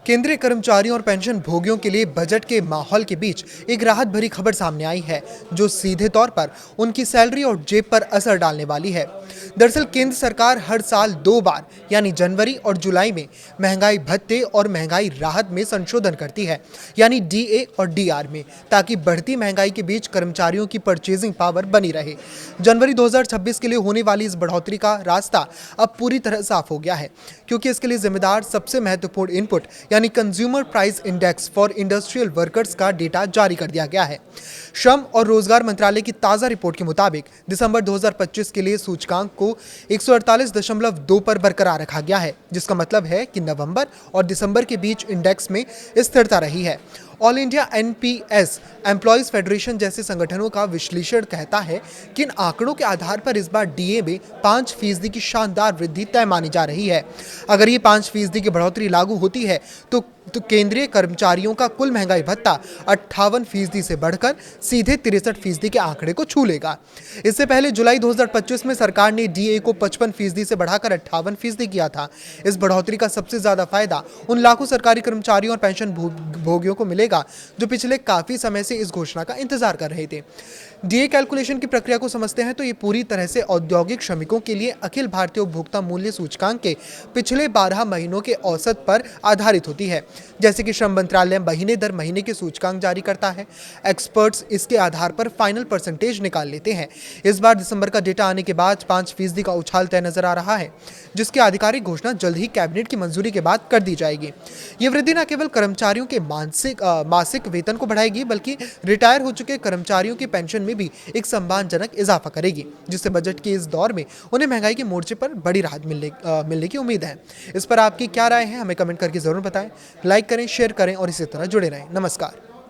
केंद्रीय कर्मचारियों और पेंशन भोगियों के लिए बजट के माहौल के बीच एक राहत भरी खबर सामने आई है, जो सीधे तौर पर उनकी सैलरी और जेब पर असर डालने वाली है। दरअसल केंद्र सरकार हर साल 2 बार यानी जनवरी और जुलाई में महंगाई भत्ते और महंगाई राहत में संशोधन करती है, यानी डीए और डीआर में, ताकि बढ़ती महंगाई के बीच कर्मचारियों की परचेजिंग पावर बनी रहे। जनवरी 2026 के लिए होने वाली इस बढ़ोतरी का रास्ता अब पूरी तरह साफ हो गया है, क्योंकि इसके लिए जिम्मेदार सबसे महत्वपूर्ण इनपुट यानी consumer price index for industrial workers का डेटा जारी कर दिया गया है। श्रम और रोजगार मंत्रालय की ताज़ा रिपोर्ट के मुताबिक दिसंबर 2025 के लिए सूचकांक को 148.2 पर बरकरार रखा गया है, जिसका मतलब है कि नवंबर और दिसंबर के बीच इंडेक्स में स्थिरता रही है। All India NPS employees federation जैसे संगठनों का विश्लेषण कहता है कि इन आंकड़ों के आधार पर इस बार डीए में 5% की शानदार वृद्धि तय मानी जा रही है। अगर ये 5% की बढ़ोतरी लागू होती है तो केंद्रीय कर्मचारियों का कुल महंगाई भत्ता 58% से बढ़कर सीधे 63% के आंकड़े को छू लेगा। इससे पहले जुलाई 2025 में सरकार ने डीए को 55% से बढ़ाकर 58% किया था। इस बढ़ोतरी का सबसे ज्यादा फायदा उन लाखों सरकारी कर्मचारियों और पेंशन भोगियों को मिलेगा जो पिछले काफी समय से इस घोषणा का इंतजार कर रहे थे। डीए कैलकुलेशन की प्रक्रिया को समझते हैं तो ये पूरी तरह से औद्योगिक श्रमिकों के लिए अखिल भारतीय उपभोक्ता मूल्य सूचकांक के पिछले 12 महीनों के औसत पर आधारित होती है। जैसे कि श्रम मंत्रालय महीने दर महीने के सूचकांक जारी करता है, एक्सपर्ट्स इसके आधार पर फाइनल परसेंटेज निकाल लेते हैं। इस बार दिसंबर का डेटा आने के बाद 5% का उछाल तय नजर आ रहा है, जिसकी आधिकारिक घोषणा जल्द ही कैबिनेट की मंजूरी के बाद कर दी जाएगी। ये वृद्धि न केवल कर्मचारियों के मासिक वेतन को बढ़ाएगी, बल्कि रिटायर हो चुके कर्मचारियों की पेंशन में भी एक सम्मानजनक इजाफा करेगी, जिससे बजट के इस दौर में उन्हें महंगाई के मोर्चे पर बड़ी राहत मिलने की उम्मीद है। इस पर आपकी क्या राय है, हमें कमेंट करके जरूर बताएं। लाइक करें, शेयर करें और इसी तरह जुड़े रहें। नमस्कार।